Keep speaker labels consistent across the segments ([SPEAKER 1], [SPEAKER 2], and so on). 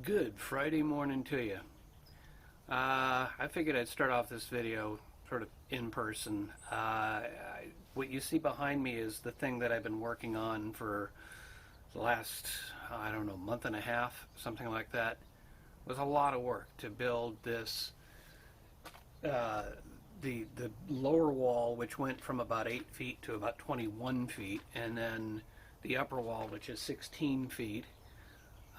[SPEAKER 1] Good Friday morning to you. I figured I'd start off this video sort of in person. What you see behind me is the thing that I've been working on for the last, I don't know, month and a half, something like that. It was a lot of work to build this, the lower wall, which went from about 8 feet to about 21 feet, and then the upper wall, which is 16 feet.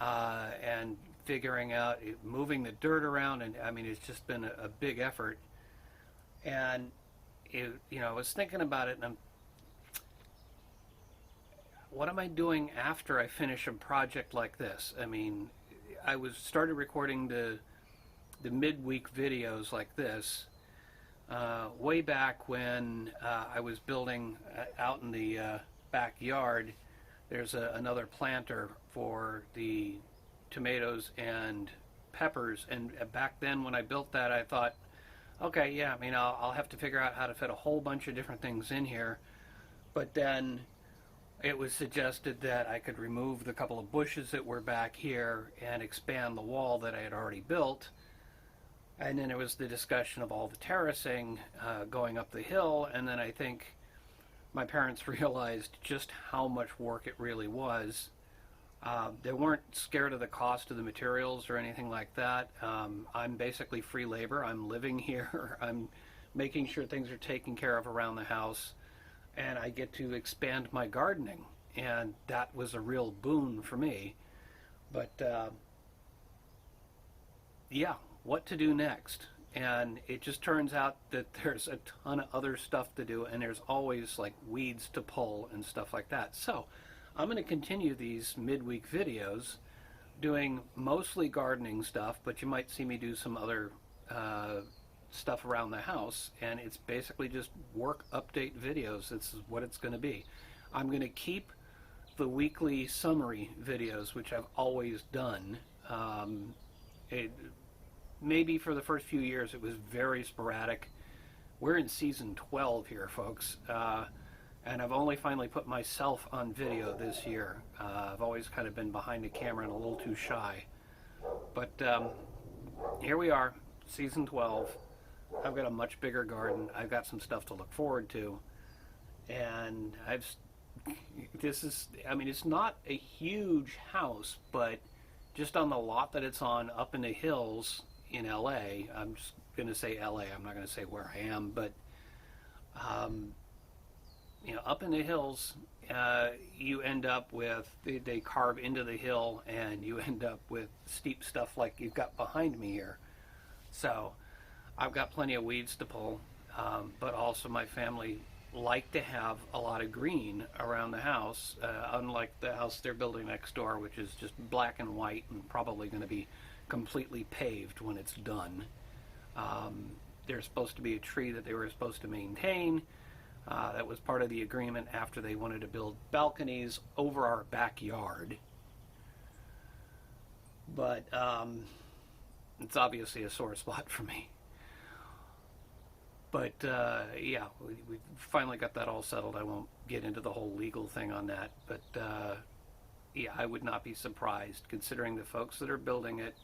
[SPEAKER 1] And figuring out, moving the dirt around, and I mean, it's just been a big effort. And I was thinking about it, and what am I doing after I finish a project like this? I mean, started recording the midweek videos like this way back when I was building out in the backyard. There's another planter for the tomatoes and peppers, and back then when I built that, I thought, okay, yeah, I mean, I'll have to figure out how to fit a whole bunch of different things in here. But then it was suggested that I could remove the couple of bushes that were back here and expand the wall that I had already built. And then it was the discussion of all the terracing going up the hill, and then I think my parents realized just how much work it really was. They weren't scared of the cost of the materials or anything like that. I'm basically free labor. I'm living here. I'm making sure things are taken care of around the house, and I get to expand my gardening, and that was a real boon for me. But yeah, what to do next? And it just turns out that there's a ton of other stuff to do, and there's always like weeds to pull and stuff like that. So I'm going to continue these midweek videos doing mostly gardening stuff, but you might see me do some other stuff around the house, and it's basically just work update videos. This is what it's going to be. I'm going to keep the weekly summary videos, which I've always done. Maybe for the first few years it was very sporadic. We're in season 12 here, folks, and I've only finally put myself on video this year. I've always kind of been behind the camera and a little too shy. But here we are, season 12. I've got a much bigger garden. I've got some stuff to look forward to. And I mean, it's not a huge house, but just on the lot that it's on up in the hills in LA, I'm just going to say LA, I'm not going to say where I am, but up in the hills, you end up with, they carve into the hill, and you end up with steep stuff like you've got behind me here. So I've got plenty of weeds to pull, but also my family like to have a lot of green around the house, unlike the house they're building next door, which is just black and white and probably going to be completely paved when it's done. There's supposed to be a tree that they were supposed to maintain. That was part of the agreement after they wanted to build balconies over our backyard. But it's obviously a sore spot for me. But yeah, we finally got that all settled. I won't get into the whole legal thing on that. But yeah, I would not be surprised, considering the folks that are building it,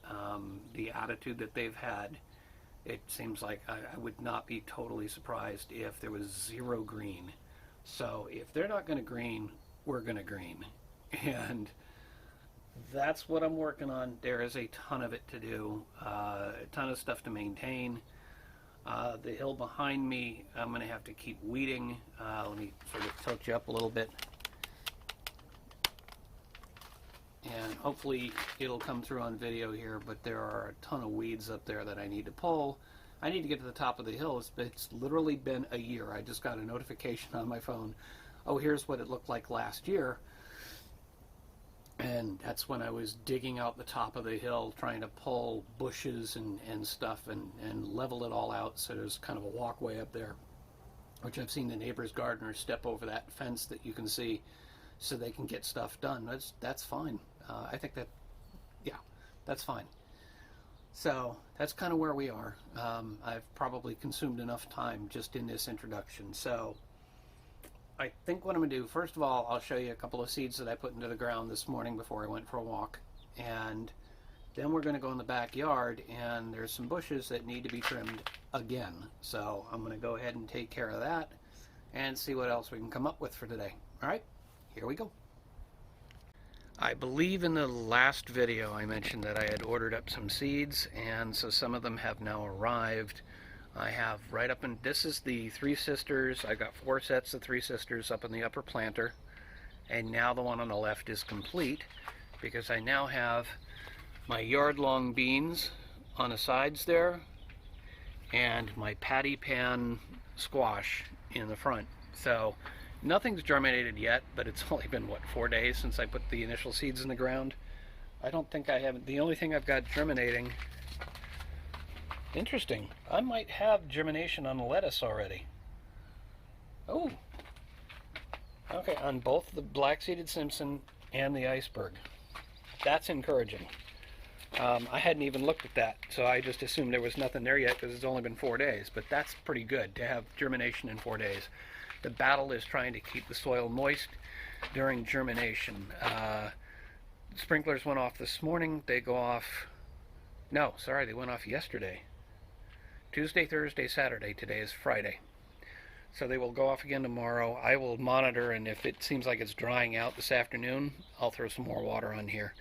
[SPEAKER 1] the attitude that they've had. It seems like I would not be totally surprised if there was zero green. So if they're not going to green, we're going to green. And that's what I'm working on. There is a ton of it to do, a ton of stuff to maintain. The hill behind me, I'm going to have to keep weeding. Let me sort of tilt you up a little bit. And hopefully it'll come through on video here, but there are a ton of weeds up there that I need to pull. I need to get to the top of the hill. It's literally been a year. I just got a notification on my phone. Oh, here's what it looked like last year. And that's when I was digging out the top of the hill, trying to pull bushes and stuff and level it all out, so there's kind of a walkway up there, which I've seen the neighbor's gardeners step over that fence that you can see so they can get stuff done. That's fine. I think that, yeah, that's fine. So that's kind of where we are. I've probably consumed enough time just in this introduction. So I think what I'm going to do, first of all, I'll show you a couple of seeds that I put into the ground this morning before I went for a walk. And Then we're going to go in the backyard, and there's some bushes that need to be trimmed again. So I'm going to go ahead and take care of that and see what else we can come up with for today. All right, here we go. I believe in the last video I mentioned that I had ordered up some seeds, and so some of them have now arrived. I have right up in, this is the Three Sisters. I got 4 sets of Three Sisters up in the upper planter, and now the one on the left is complete because I now have my yard-long beans on the sides there and my patty pan squash in the front. So nothing's germinated yet, but it's only been, what, 4 days since I put the initial seeds in the ground. I don't think I have, the only thing I've got germinating, interesting, I might have germination on the lettuce already. Oh, okay, on both the black-seeded Simpson and the iceberg. That's encouraging. I hadn't even looked at that, so I just assumed there was nothing there yet because it's only been 4 days, but that's pretty good to have germination in 4 days. The battle is trying to keep the soil moist during germination. Sprinklers went off this morning. They go off, no, sorry, they went off yesterday. Tuesday, Thursday, Saturday. Today is Friday. So they will go off again tomorrow. I will monitor, and if it seems like it's drying out this afternoon, I'll throw some more water on here.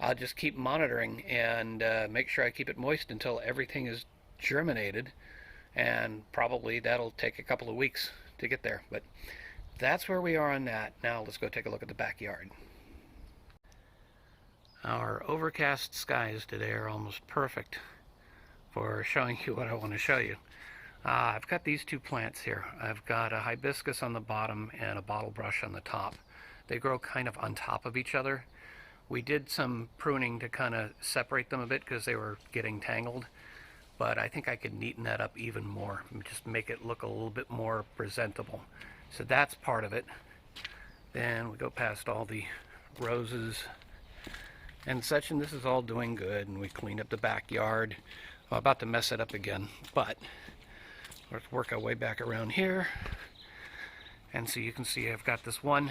[SPEAKER 1] I'll just keep monitoring and make sure I keep it moist until everything is germinated, and probably that'll take a couple of weeks to get there, but that's where we are on that. Now let's go take a look at the backyard. Our overcast skies today are almost perfect for showing you what I want to show you. I've got these 2 plants here. I've got a hibiscus on the bottom and a bottle brush on the top. They grow kind of on top of each other. We did some pruning to kind of separate them a bit because they were getting tangled, but I think I could neaten that up even more, just make it look a little bit more presentable. So that's part of it. Then we go past all the roses and such, and this is all doing good, and we cleaned up the backyard. I'm about to mess it up again, but let's work our way back around here. And so you can see I've got this one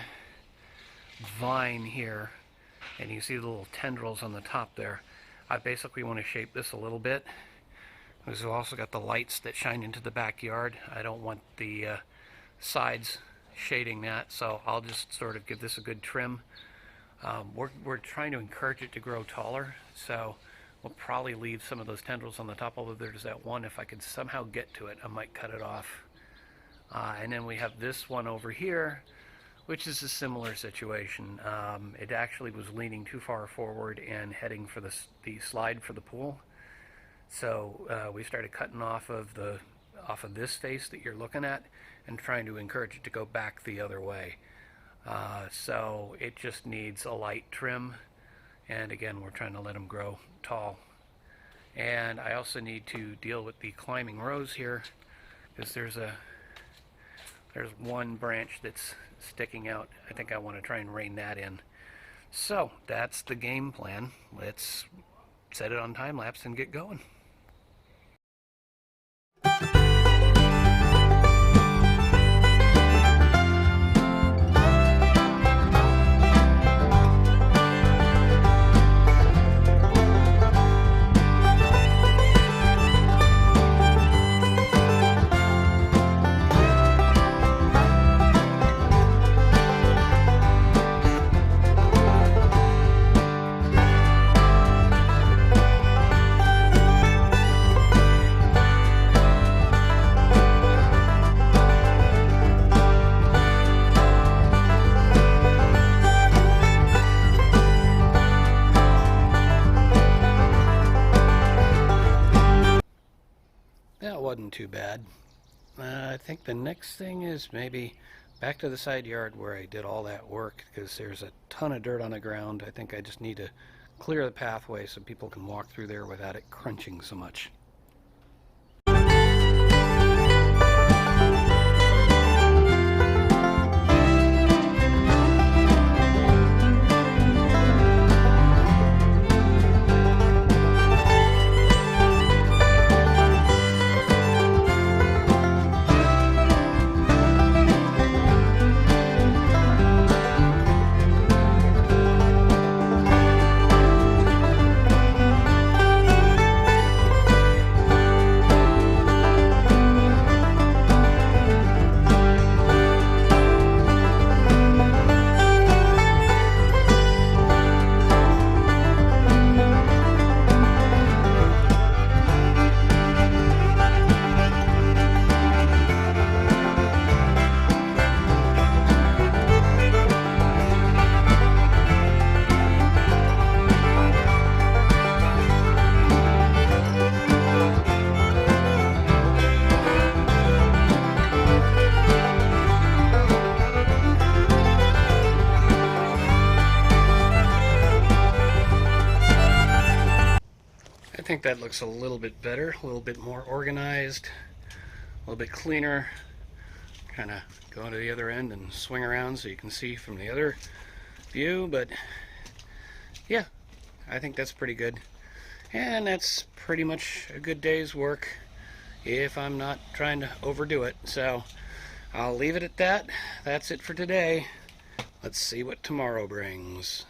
[SPEAKER 1] vine here, and you see the little tendrils on the top there. I basically want to shape this a little bit. We've also got the lights that shine into the backyard. I don't want the sides shading that, so I'll just sort of give this a good trim. We're trying to encourage it to grow taller, so we'll probably leave some of those tendrils on the top, although there's that one. If I could somehow get to it, I might cut it off. And then we have this one over here, which is a similar situation. It actually was leaning too far forward and heading for the slide for the pool. So we started cutting off of this face that you're looking at and trying to encourage it to go back the other way. So it just needs a light trim, and again, we're trying to let them grow tall. And I also need to deal with the climbing rose here, because there's one branch that's sticking out. I think I want to try and rein that in. So that's the game plan. Let's set it on time lapse and get going. Wasn't too bad. I think the next thing is maybe back to the side yard where I did all that work, because there's a ton of dirt on the ground. I think I just need to clear the pathway so people can walk through there without it crunching so much. think that looks a little bit better, a little bit more organized, a little bit cleaner. Kind of go to the other end and swing around so you can see from the other view, but yeah, I think that's pretty good. And that's pretty much a good day's work if I'm not trying to overdo it. So I'll leave it at that. That's it for today. Let's see what tomorrow brings.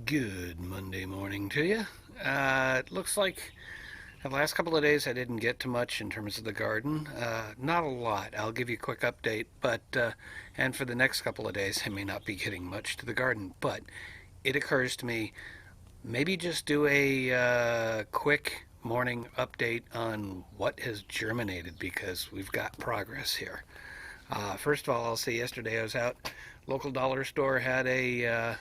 [SPEAKER 1] Good Monday morning to you. It looks like the last couple of days I didn't get to much in terms of the garden. Not a lot. I'll give you a quick update, but and for the next couple of days I may not be getting much to the garden, but it occurs to me maybe just do a quick morning update on what has germinated, because we've got progress here. First of all, I'll say yesterday I was out, local dollar store had a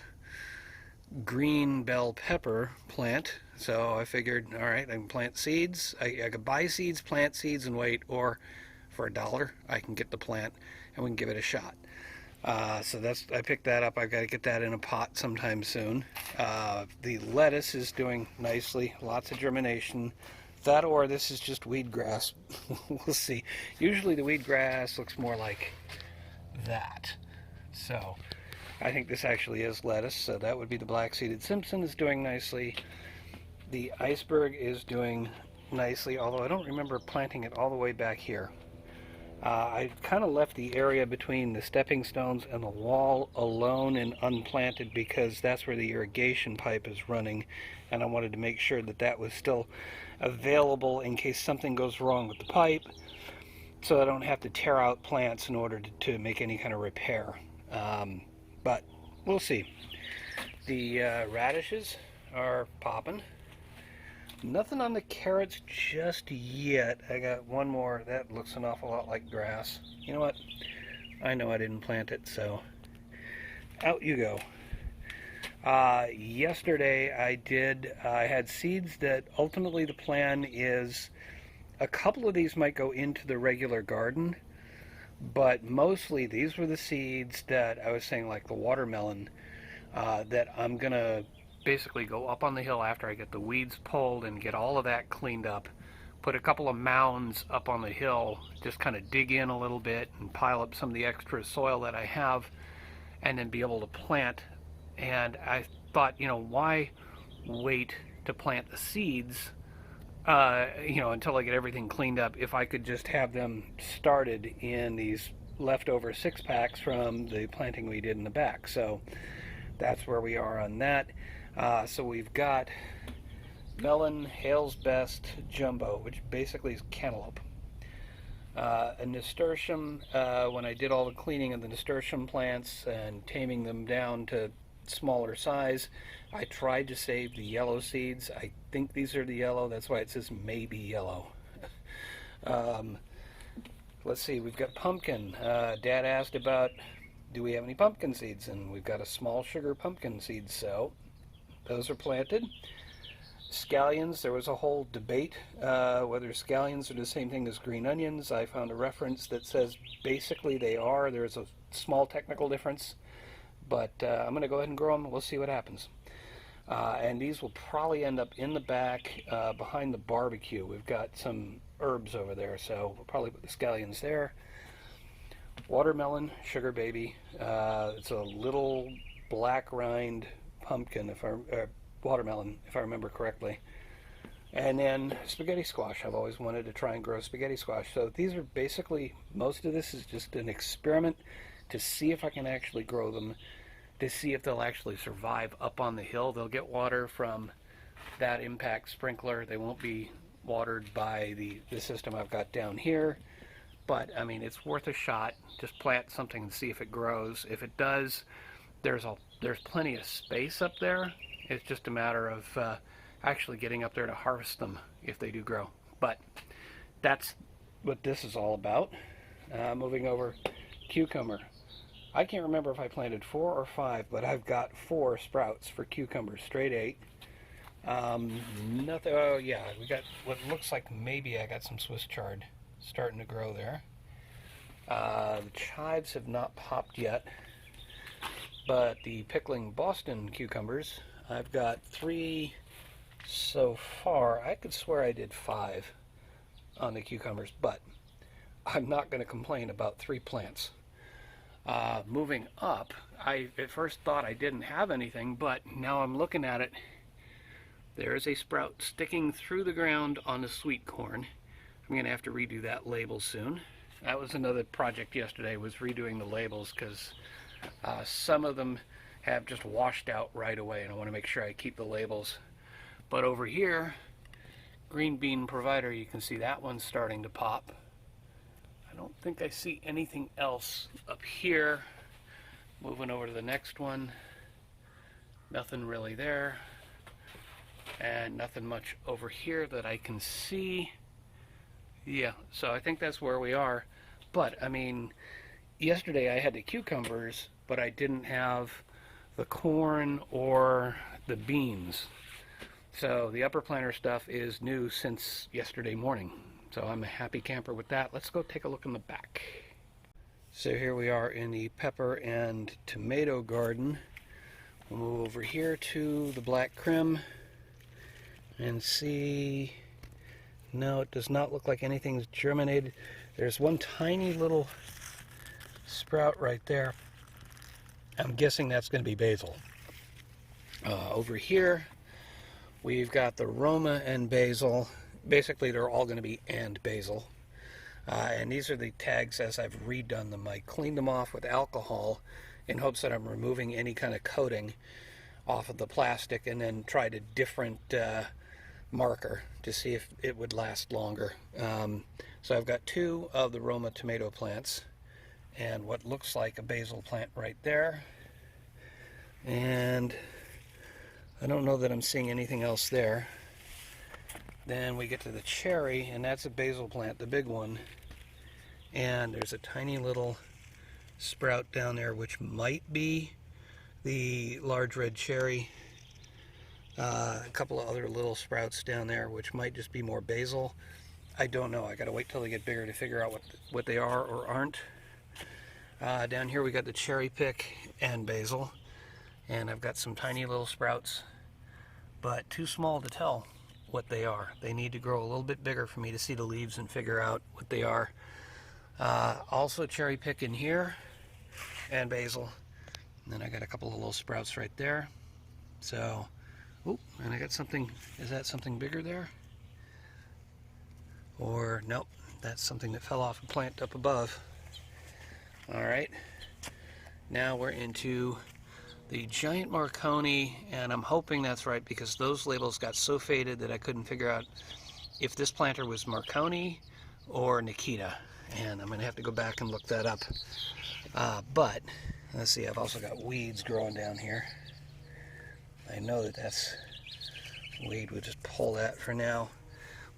[SPEAKER 1] green bell pepper plant, so I figured, all right, I can plant seeds. I could buy seeds, plant seeds, and wait, or for $1 I can get the plant and we can give it a shot. So I picked that up. I've got to get that in a pot sometime soon. The lettuce is doing nicely, lots of germination. That or this is just weed grass. We'll see. Usually the weed grass looks more like that. So I think this actually is lettuce, so that would be the black-seeded Simpson is doing nicely. The iceberg is doing nicely, although I don't remember planting it all the way back here. I kind of left the area between the stepping stones and the wall alone and unplanted because that's where the irrigation pipe is running, and I wanted to make sure that that was still available in case something goes wrong with the pipe, so I don't have to tear out plants in order to make any kind of repair. But we'll see. The radishes are popping. Nothing on the carrots just yet. I got one more. That looks an awful lot like grass. You know what? I know I didn't plant it, so out you go. Yesterday I had seeds that ultimately the plan is a couple of these might go into the regular garden, but mostly these were the seeds that I was saying, like the watermelon, that I'm going to basically go up on the hill after I get the weeds pulled and get all of that cleaned up, put a couple of mounds up on the hill, just kind of dig in a little bit and pile up some of the extra soil that I have, and then be able to plant. And I thought, why wait to plant the seeds, until I get everything cleaned up, if I could just have them started in these leftover 6-packs from the planting we did in the back. So that's where we are on that. So we've got melon, Hale's Best Jumbo, which basically is cantaloupe. A nasturtium, when I did all the cleaning of the nasturtium plants and taming them down to smaller size, I tried to save the yellow seeds. I think these are the yellow, that's why it says maybe yellow. Let's see, we've got pumpkin. Dad asked about, do we have any pumpkin seeds? And we've got a small sugar pumpkin seed, so those are planted. Scallions, there was a whole debate whether scallions are the same thing as green onions. I found a reference that says basically they are. There's a small technical difference, but I'm going to go ahead and grow them. We'll see what happens. And these will probably end up in the back behind the barbecue. We've got some herbs over there, so we'll probably put the scallions there. Watermelon, sugar baby. It's a little black rind pumpkin, watermelon, if I remember correctly. And then spaghetti squash. I've always wanted to try and grow spaghetti squash. So these are basically, most of this is just an experiment to see if I can actually grow them, to see if they'll actually survive up on the hill. They'll get water from that impact sprinkler. They won't be watered by the system I've got down here. But, I mean, it's worth a shot. Just plant something and see if it grows. If it does, there's plenty of space up there. It's just a matter of actually getting up there to harvest them if they do grow. But that's what this is all about. Moving over, cucumber. I can't remember if I planted 4 or 5, but I've got 4 sprouts for cucumbers, straight 8. Nothing. Oh yeah, we got what looks like maybe I got some Swiss chard starting to grow there. The chives have not popped yet, but the pickling Boston cucumbers, I've got 3 so far. I could swear I did 5 on the cucumbers, but I'm not going to complain about 3 plants. Moving up, I at first thought I didn't have anything, but now I'm looking at it. There's a sprout sticking through the ground on the sweet corn. I'm going to have to redo that label soon. That was another project yesterday, was redoing the labels, because some of them have just washed out right away, and I want to make sure I keep the labels. But over here, green bean provider, you can see that one's starting to pop. I don't think I see anything else up here. Moving over to the next one, nothing really there, and nothing much over here that I can see. Yeah, so I think that's where we are. But I mean, yesterday I had the cucumbers, but I didn't have the corn or the beans. So the upper planter stuff is new since yesterday morning. So I'm a happy camper with that. Let's go take a look in the back. So here we are in the pepper and tomato garden. We'll move over here to the black crim and see. No, it does not look like anything's germinated. There's one tiny little sprout right there. I'm guessing that's going to be basil. Over here, we've got the Roma and basil. Basically, they're all going to be and basil. And these are the tags as I've redone them. I cleaned them off with alcohol in hopes that I'm removing any kind of coating off of the plastic, and then tried a different marker to see if it would last longer. So I've got 2 of the Roma tomato plants and what looks like a basil plant right there. And I don't know that I'm seeing anything else there. Then we get to the cherry, and that's a basil plant, the big one. And there's a tiny little sprout down there, which might be the large red cherry. A couple of other little sprouts down there, which might just be more basil. I don't know. I gotta wait till they get bigger to figure out what they are or aren't. Down here we got the cherry pick and basil. And I've got some tiny little sprouts, but too small to tell what they are. They need to grow a little bit bigger for me to see the leaves and figure out what they are. Also cherry pick in here and basil. And then I got a couple of little sprouts right there. So, oh, and I got something. Is that something bigger there? Or nope, that's something that fell off a plant up above. All right, now we're into the giant Marconi, and I'm hoping that's right because those labels got so faded that I couldn't figure out if this planter was Marconi or Nikita, and I'm gonna have to go back and look that up. But let's see, I've also got weeds growing down here. I know that that's weed. We'll just pull that for now.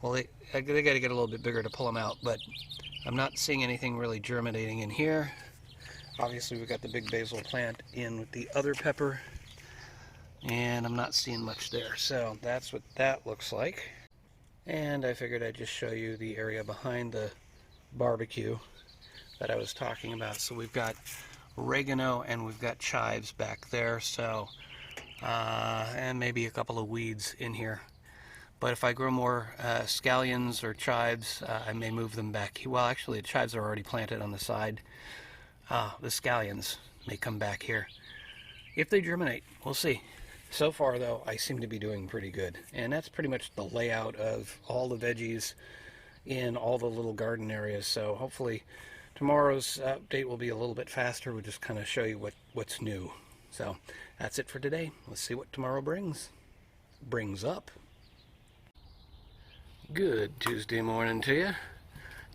[SPEAKER 1] Well, they got to get a little bit bigger to pull them out, but I'm not seeing anything really germinating in here. Obviously, we've got the big basil plant in with the other pepper, and I'm not seeing much there. So that's what that looks like. And I figured I'd just show you the area behind the barbecue that I was talking about. So we've got oregano and we've got chives back there. So, and maybe a couple of weeds in here. But if I grow more scallions or chives, I may move them back. Well, actually, the chives are already planted on the side. The scallions may come back here. If they germinate, we'll see. So far, though, I seem to be doing pretty good. And that's pretty much the layout of all the veggies in all the little garden areas. So hopefully tomorrow's update will be a little bit faster. We'll just kind of show you what's new. So that's it for today. Let's see what tomorrow brings up. Good Tuesday morning to you.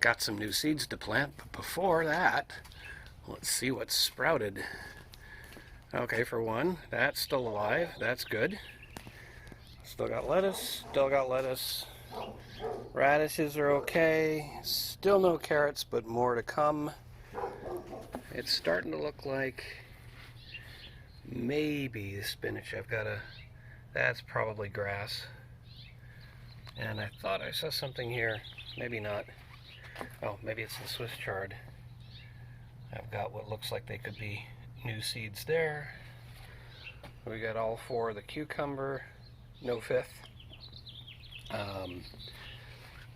[SPEAKER 1] Got some new seeds to plant, but before that, let's see what's sprouted. Okay, for one, that's still alive. That's good. Still got lettuce. Radishes are okay. Still no carrots, but more to come. It's starting to look like maybe the spinach. That's probably grass. And I thought I saw something here. Maybe not. Oh, maybe it's the Swiss chard. I've got what looks like they could be new seeds there. We got all 4 of the cucumber, no 5th.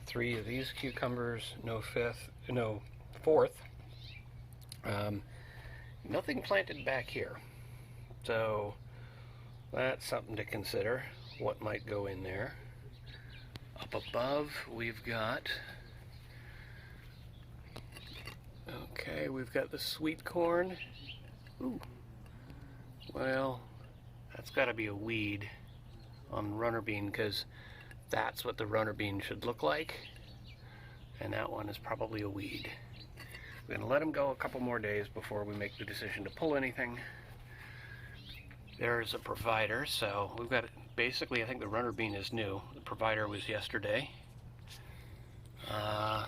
[SPEAKER 1] 3 of these cucumbers, no fourth. Nothing planted back here, so that's something to consider, what might go in there. Up above we've got, we've got the sweet corn. Ooh, well, that's got to be a weed on runner bean, because that's what the runner bean should look like, and that one is probably a weed. We're going to let them go a couple more days before we make the decision to pull anything. There's a provider, so we've got, basically I think the runner bean is new. The provider was yesterday. No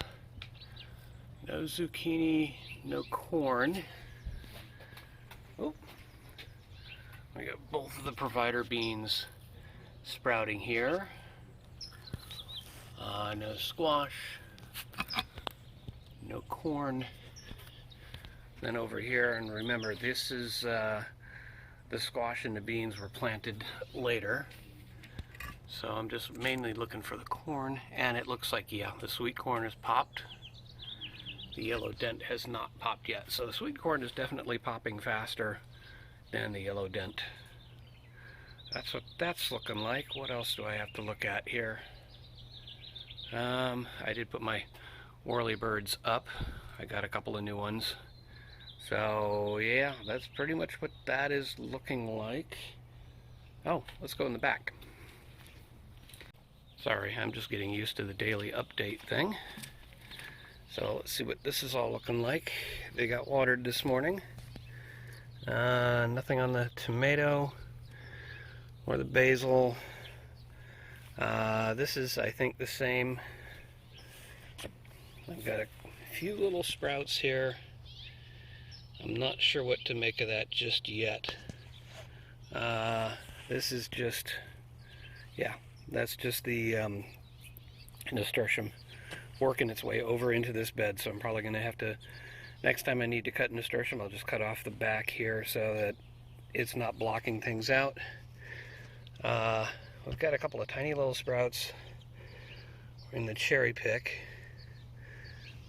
[SPEAKER 1] zucchini, no corn. Oh, we got both of the provider beans sprouting here. No squash, no corn. Then over here, and remember, this is the squash and the beans were planted later. So I'm just mainly looking for the corn, and it looks like, yeah, the sweet corn has popped. The yellow dent has not popped yet. So the sweet corn is definitely popping faster than the yellow dent. That's what that's looking like. What else do I have to look at here? I did put my whirlybirds up. I got a couple of new ones. So yeah, that's pretty much what that is looking like. Oh, let's go in the back. Sorry, I'm just getting used to the daily update thing. So let's see what this is all looking like. They got watered this morning. Nothing on the tomato or the basil. This is, I think, the same. I've got a few little sprouts here. I'm not sure what to make of that just yet. This is just, yeah, that's just the nasturtium working its way over into this bed. So I'm probably going to have to, next time I need to cut nasturtium, I'll just cut off the back here so that it's not blocking things out. We've got a couple of tiny little sprouts in the cherry pick.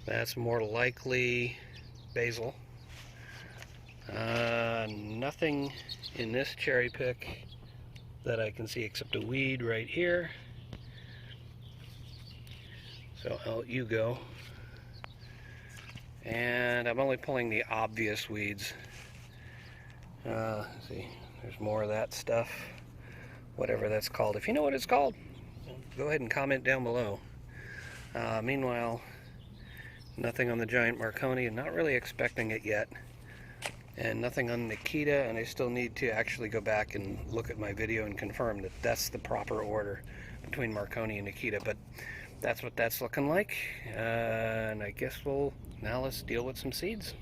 [SPEAKER 1] That's more likely basil. Nothing in this cherry pick that I can see except a weed right here. So I'll let you go. And I'm only pulling the obvious weeds. Let's see, there's more of that stuff. Whatever that's called. If you know what it's called, go ahead and comment down below. Meanwhile, nothing on the giant Marconi, and not really expecting it yet. And nothing on Nikita, and I still need to actually go back and look at my video and confirm that that's the proper order between Marconi and Nikita. But that's what that's looking like. And I guess let's deal with some seeds.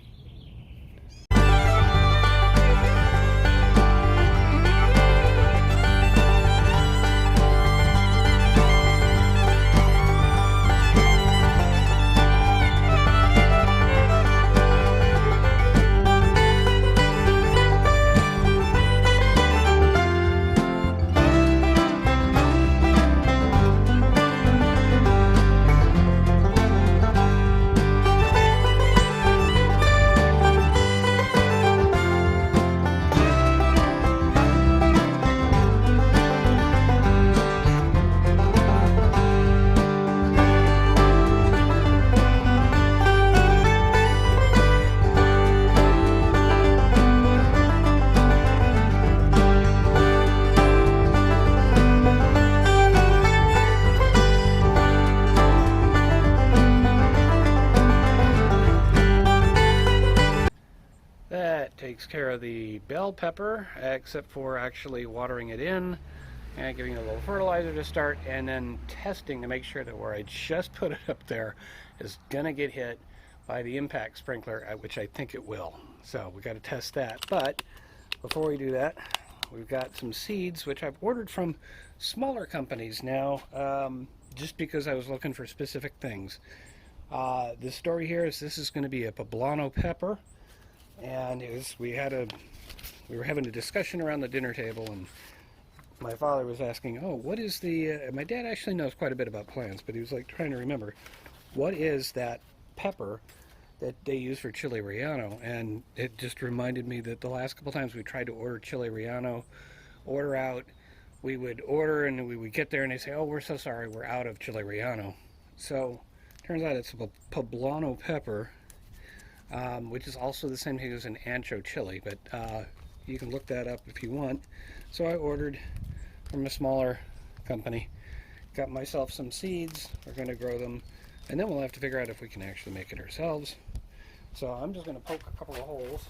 [SPEAKER 1] Takes care of the bell pepper, except for actually watering it in and giving it a little fertilizer to start, and then testing to make sure that where I just put it up there is gonna get hit by the impact sprinkler, which I think it will. So we got to test that. But before we do that, we've got some seeds which I've ordered from smaller companies now, just because I was looking for specific things. The story here is this is going to be a poblano pepper. And we were having a discussion around the dinner table, and my father was asking, oh, what is the... my dad actually knows quite a bit about plants, but he was like trying to remember, what is that pepper that they use for chile relleno? And it just reminded me that the last couple times we tried to order chile relleno, order out, we would order and we would get there and they say, oh, we're so sorry, we're out of chile relleno. So turns out it's a poblano pepper, which is also the same thing as an ancho chili, but you can look that up if you want. So I ordered from a smaller company, got myself some seeds, we're going to grow them, and then we'll have to figure out if we can actually make it ourselves. So I'm just going to poke a couple of holes.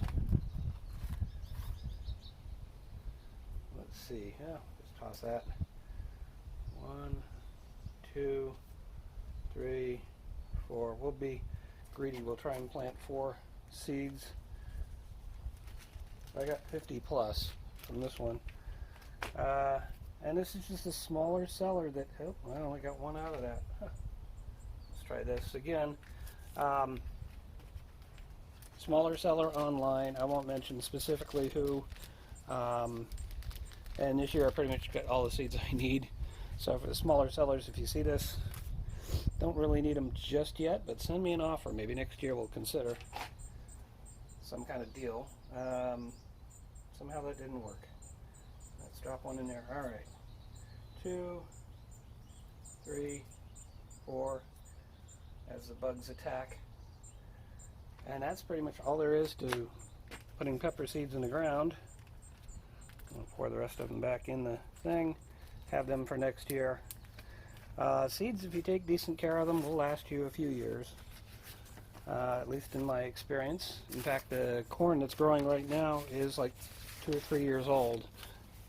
[SPEAKER 1] Let's see, yeah, just toss that. 1, 2, 3, 4. We'll be greedy, we'll try and plant 4 seeds. I got 50 plus from this one. And this is just a smaller seller that, oh, I only got 1 out of that. Huh. Let's try this again. Smaller seller online. I won't mention specifically who. And this year I pretty much got all the seeds I need. So for the smaller sellers, if you see this, don't really need them just yet, but send me an offer. Maybe next year we'll consider some kind of deal. Somehow that didn't work. Let's drop 1 in there. All right. 2, 3, 4, as the bugs attack. And that's pretty much all there is to putting pepper seeds in the ground. I'll pour the rest of them back in the thing, have them for next year. Seeds, if you take decent care of them, will last you a few years, at least in my experience. In fact, the corn that's growing right now is like 2 or 3 years old,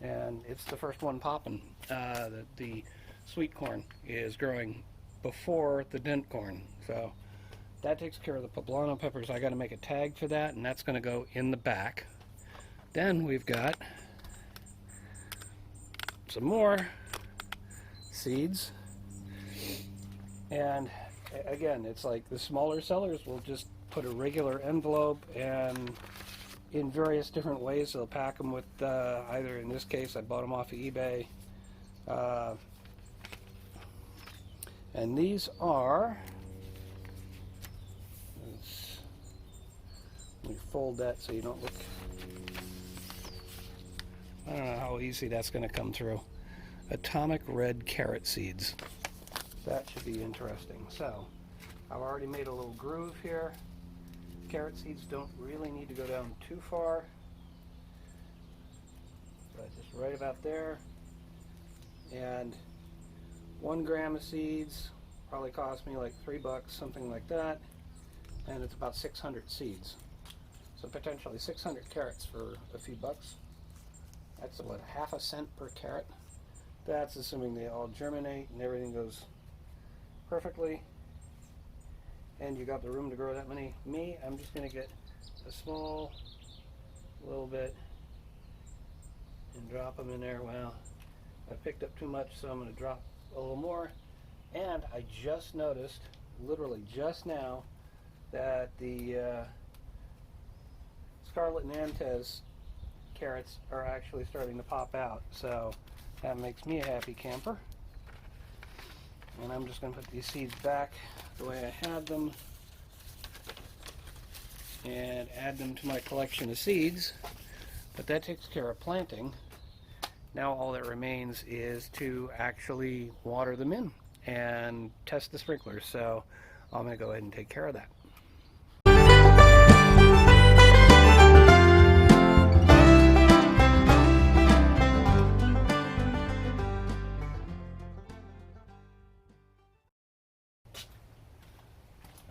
[SPEAKER 1] and it's the first one popping. The sweet corn is growing before the dent corn, so that takes care of the poblano peppers. I got to make a tag for that, and that's going to go in the back. Then we've got some more seeds, and again, it's like the smaller sellers will just put a regular envelope, and in various different ways they'll pack them with either, in this case I bought them off of eBay, and these are, let me fold that so you don't look, I don't know how easy that's going to come through. Atomic red carrot seeds. That should be interesting. So, I've already made a little groove here. Carrot seeds don't really need to go down too far. So just right about there. And 1 gram of seeds probably cost me like $3, something like that. And it's about 600 seeds. So potentially 600 carrots for a few bucks. That's what, half a cent per carrot. That's assuming they all germinate and everything goes perfectly. And you got the room to grow that many. Me, I'm just going to get a small little bit and drop them in there. Well, I picked up too much, so I'm going to drop a little more. And I just noticed, literally just now, that the Scarlet Nantes carrots are actually starting to pop out, so that makes me a happy camper. And I'm just going to put these seeds back the way I had them and add them to my collection of seeds. But that takes care of planting. Now all that remains is to actually water them in and test the sprinklers, so I'm going to go ahead and take care of that.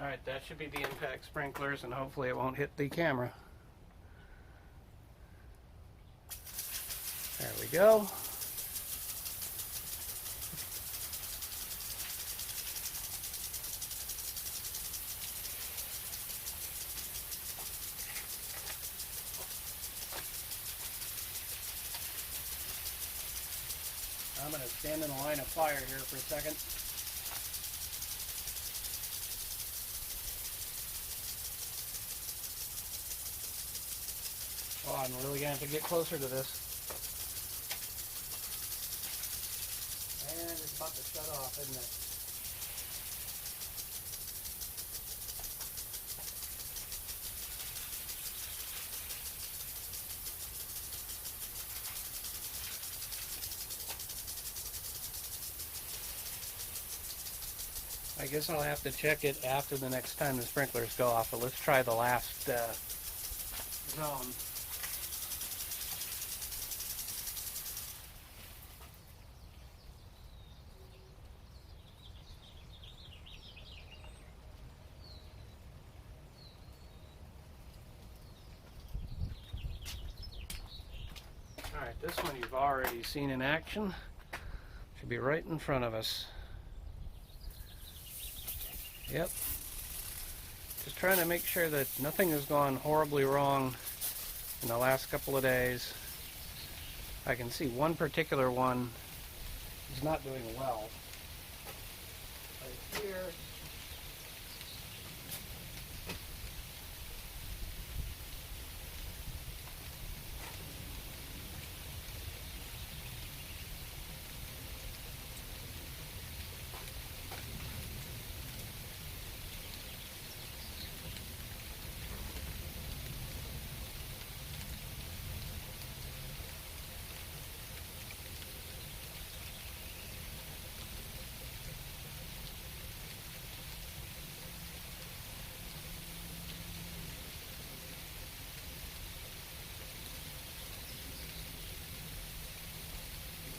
[SPEAKER 1] Alright, that should be the impact sprinklers, and hopefully it won't hit the camera. There we go. I'm going to stand in the line of fire here for a second. Oh, I'm really going to have to get closer to this. And it's about to shut off, isn't it? I guess I'll have to check it after the next time the sprinklers go off, but let's try the last zone. Alright, this one you've already seen in action. Should be right in front of us. Yep. Just trying to make sure that nothing has gone horribly wrong in the last couple of days. I can see one particular one is not doing well. Right here.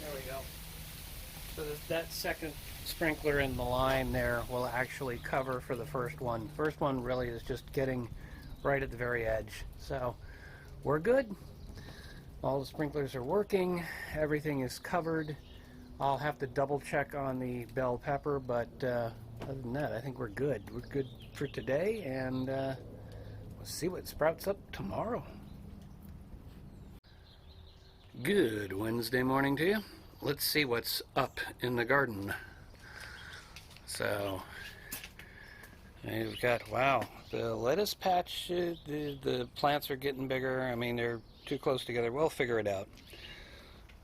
[SPEAKER 1] There we go. So that second sprinkler in the line there will actually cover for the first one. First one really is just getting right at the very edge. So we're good. All the sprinklers are working. Everything is covered. I'll have to double check on the bell pepper, but other than that, I think we're good. We're good for today, and we'll see what sprouts up tomorrow. Good Wednesday morning to you. Let's see what's up in the garden. So, you've got, wow, the lettuce patch, the plants are getting bigger. I mean, they're too close together. We'll figure it out.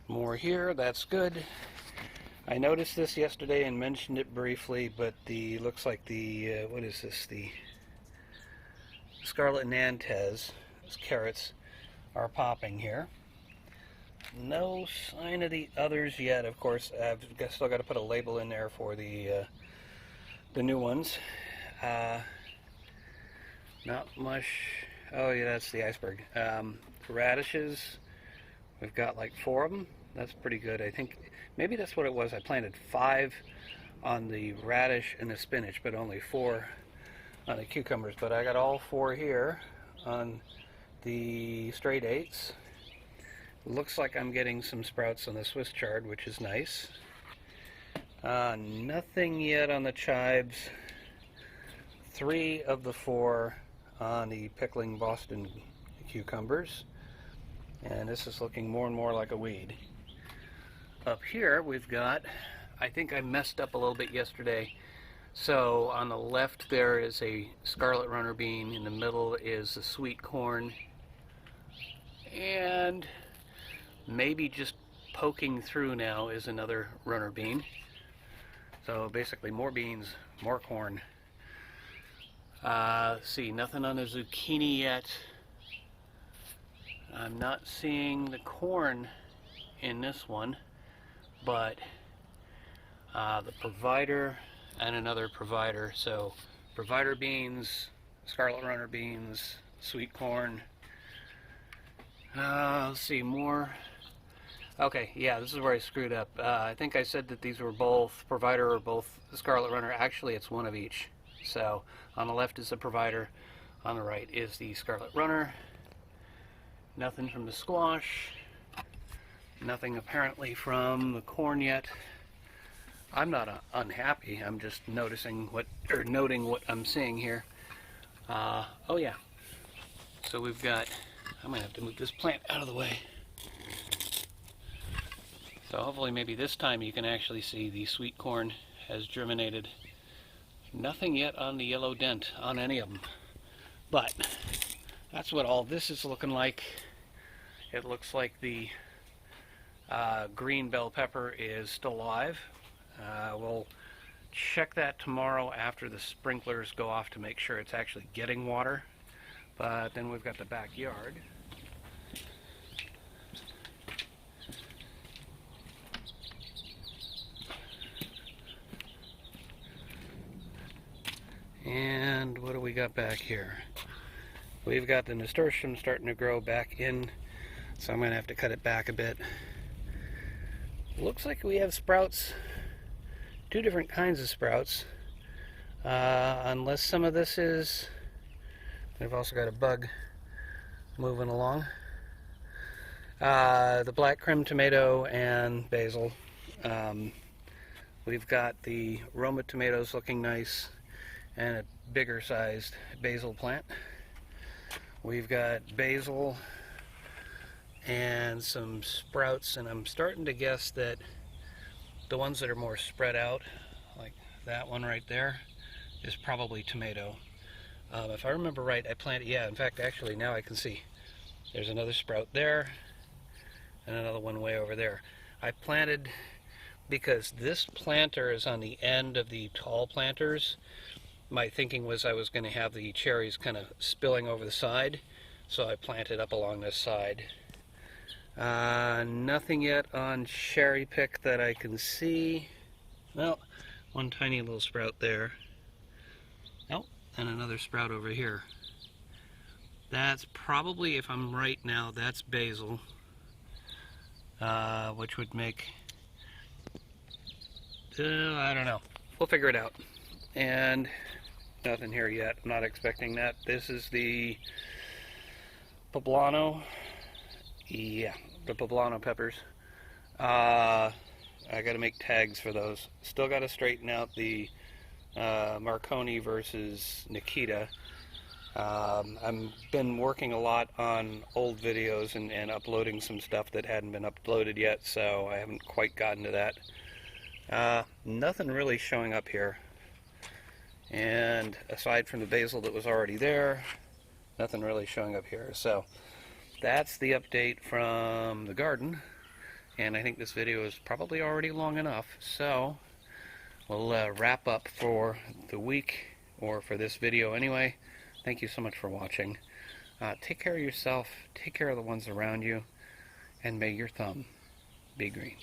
[SPEAKER 1] More here, that's good. I noticed this yesterday and mentioned it briefly, but looks like the, what is this, the Scarlet Nantes, those carrots are popping here. No sign of the others yet. Of course, I've still got to put a label in there for the new ones. Not much. Oh yeah, that's the iceberg. Radishes, we've got like 4 of them. That's pretty good. I think maybe that's what it was. I planted 5 on the radish and the spinach, but only 4 on the cucumbers. But I got all 4 here on the straight 8s. Looks like I'm getting some sprouts on the Swiss chard, which is nice. Nothing yet on the chives. 3 of the 4 on the pickling Boston cucumbers. And this is looking more and more like a weed. Up here we've got, I think I messed up a little bit yesterday. So on the left there is a scarlet runner bean. In the middle is the sweet corn. And maybe just poking through now is another runner bean. So basically more beans, more corn. Let's see, nothing on the zucchini yet. I'm not seeing the corn in this one, but the provider and another provider. So provider beans, scarlet runner beans, sweet corn. Let's see, more. Okay, yeah, this is where I screwed up. I think I said that these were both provider or both the scarlet runner. Actually, it's one of each. So on the left is the provider, on the right is the scarlet runner. Nothing from the squash. Nothing apparently from the corn yet. I'm not unhappy. I'm just noting what I'm seeing here. Oh yeah. So we've got. I might have to move this plant out of the way. So hopefully maybe this time you can actually see the sweet corn has germinated. Nothing yet on the yellow dent on any of them. But that's what all this is looking like. It looks like the green bell pepper is still alive. We'll check that tomorrow after the sprinklers go off to make sure it's actually getting water. But then we've got the backyard. And what do we got back here? We've got the nasturtium starting to grow back in, so I'm going to have to cut it back a bit. Looks like we have sprouts, two different kinds of sprouts, unless some of this is, we've also got a bug moving along. The black creme tomato and basil. We've got the Roma tomatoes looking nice, and a bigger sized basil plant. We've got basil and some sprouts, and I'm starting to guess that the ones that are more spread out, like that one right there, is probably tomato. If I remember right, I planted, yeah, in fact, actually now I can see there's another sprout there and another one way over there. I planted, because this planter is on the end of the tall planters, my thinking was I was going to have the cherries kind of spilling over the side, so I planted up along this side. Nothing yet on cherry pick that I can see. Well, one tiny little sprout there. Oh, and another sprout over here. That's probably, if I'm right now, that's basil, which would make, I don't know. We'll figure it out. And nothing here yet. I'm not expecting that. This is the poblano. Yeah, the poblano peppers. I got to make tags for those. Still got to straighten out the Marconi versus Nikita. I've been working a lot on old videos and uploading some stuff that hadn't been uploaded yet, so I haven't quite gotten to that. Nothing really showing up here. And aside from the basil that was already there, nothing really showing up here. So that's the update from the garden, and I think this video is probably already long enough, so we'll wrap up for the week, or for this video anyway. Thank you so much for watching. Take care of yourself, take care of the ones around you, and may your thumb be green.